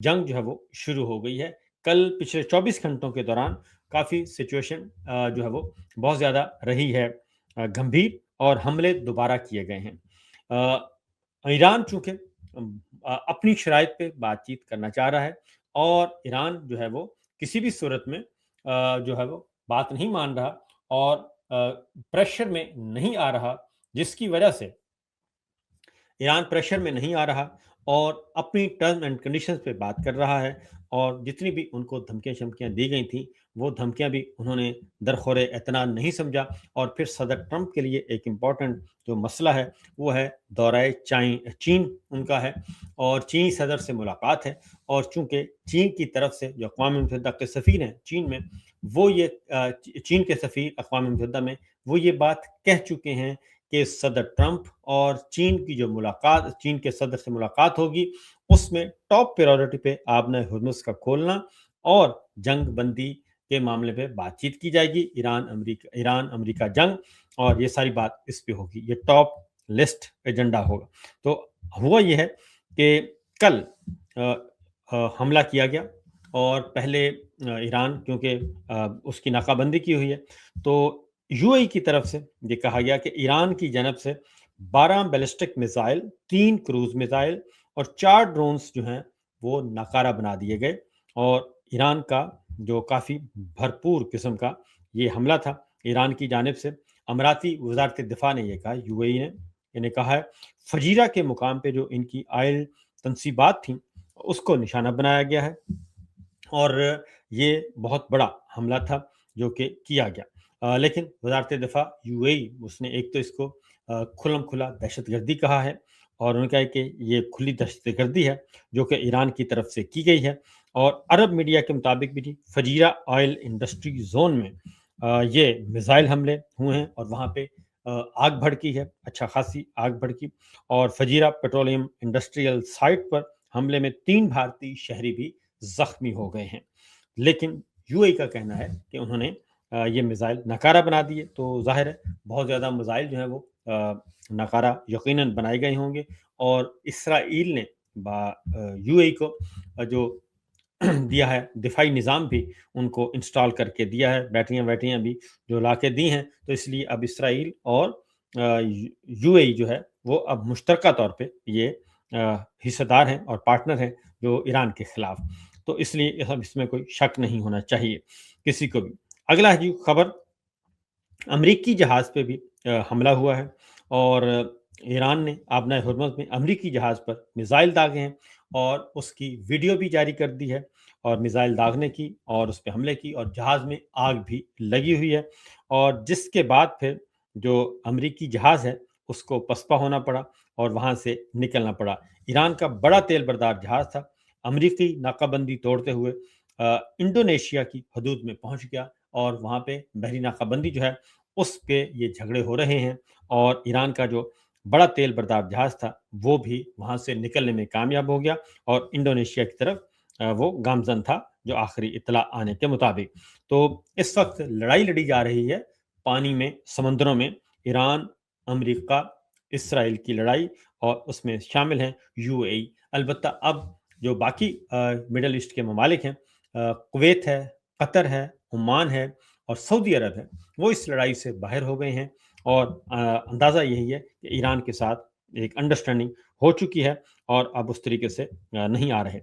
जंग जो है वो शुरू हो गई है। कल पिछले 24 घंटों के दौरान काफ़ी सिचुएशन जो है वो बहुत ज़्यादा रही है गंभीर, और हमले दोबारा किए गए हैं। ईरान चूँकि अपनी शराइत पे बातचीत करना चाह रहा है, और ईरान जो है वो किसी भी सूरत में जो है वो बात नहीं मान रहा, और प्रेशर में नहीं आ रहा, जिसकी वजह से ईरान प्रेशर में नहीं आ रहा और अपनी टर्म एंड कंडीशंस पे बात कर रहा है, और जितनी भी उनको धमकियां दी गई थी, वो धमकियां भी उन्होंने दरखोरे एतनान नहीं समझा। और फिर सदर ट्रंप के लिए एक इम्पॉर्टेंट जो मसला है वो है दौराए चीन उनका है, और चीनी सदर से मुलाकात है। और चूंकि चीन की तरफ से जो अक़वाम मुत्तहिदा के सफ़ीर हैं चीन में, वो ये चीन के सफ़ीर अक़वाम मुत्तहिदा में वो ये बात कह चुके हैं कि सदर ट्रंप और चीन के सदर से मुलाकात होगी, उसमें टॉप प्रायोरिटी पे आबना हुर्मुज़ का खोलना और जंग बंदी के मामले पे बातचीत की जाएगी। ईरान अमेरिका जंग, और ये सारी बात इस पे होगी, ये टॉप लिस्ट एजेंडा होगा। तो हुआ ये है कि कल हमला किया गया, और पहले ईरान क्योंकि उसकी नाकाबंदी की हुई है, तो यूएई की तरफ से ये कहा गया कि ईरान की जानब से 12 बैलिस्टिक मिसाइल, 3 क्रूज मिसाइल और 4 ड्रोन्स जो हैं वो नाकारा बना दिए गए। और ईरान का जो काफ़ी भरपूर किस्म का ये हमला था ईरान की जानिब से। अमराती वजारत दिफा ने यह कहा, यूएई ने इन्हें कहा है, फजीरा के मुकाम पे जो इनकी आयल तनसीबात थी उसको निशाना बनाया गया है, और ये बहुत बड़ा हमला था जो कि किया गया। लेकिन वजारत दिफा यूएई उसने एक तो इसको खुल्लम खुला दहशतगर्दी कहा है, और उन्होंने कहा है कि ये खुली दहशतगर्दी है जो कि ईरान की तरफ से की गई है। और अरब मीडिया के मुताबिक भी फजीरा ऑयल इंडस्ट्री जोन में ये मिसाइल हमले हुए हैं, और वहाँ पे आग भड़की है, अच्छा खासी आग भड़की। और फजीरा पेट्रोलियम इंडस्ट्रियल साइट पर हमले में 3 भारतीय शहरी भी जख्मी हो गए हैं। लेकिन यूएई का कहना है कि उन्होंने ये मिसाइल नकारा बना दिए, तो जाहिर है बहुत ज़्यादा मिसाइल जो है वो नकारा यकीनन बनाए गए होंगे। और इसराइल ने यूएई को जो दिया है दिफाई निज़ाम भी उनको इंस्टॉल करके दिया है, बैटरियां वैटरियां भी जो ला के दी हैं। तो इसलिए अब इसराइल और यूएई जो है वो अब मुश्तरका तौर पे ये हिस्सेदार हैं और पार्टनर हैं जो ईरान के खिलाफ। तो इसलिए अब इसमें कोई शक नहीं होना चाहिए किसी को भी। अगला है जी खबर, अमरीकी जहाज़ पे भी हमला हुआ है, और ईरान ने आबना हुर्मुज़ में अमरीकी जहाज़ पर मिसाइल दागे हैं, और उसकी वीडियो भी जारी कर दी है, और मिसाइल दागने की और उस पे हमले की, और जहाज़ में आग भी लगी हुई है। और जिसके बाद फिर जो अमरीकी जहाज़ है उसको पसपा होना पड़ा और वहाँ से निकलना पड़ा। ईरान का बड़ा तेल बरदार जहाज़ था, अमरीकी नाकाबंदी तोड़ते हुए इंडोनेशिया की हदूद में पहुँच गया, और वहाँ पे बहरी नाकाबंदी जो है उस पे ये झगड़े हो रहे हैं। और ईरान का जो बड़ा तेल बर्दार जहाज था वो भी वहां से निकलने में कामयाब हो गया, और इंडोनेशिया की तरफ वो गामजन था, जो आखिरी इत्तला आने के मुताबिक। तो इस वक्त लड़ाई लड़ी जा रही है पानी में, समंदरों में, ईरान, अमेरिका, इसराइल की लड़ाई, और उसमें शामिल हैं यूएई। अलबत्ता अब जो बाकी मिडल ईस्ट के ममालिक हैं, कुवैत है, कतर है, ओमान है और सऊदी अरब है, वो इस लड़ाई से बाहर हो गए हैं। और अंदाज़ा यही है कि ईरान के साथ एक अंडरस्टैंडिंग हो चुकी है, और अब उस तरीके से नहीं आ रहे।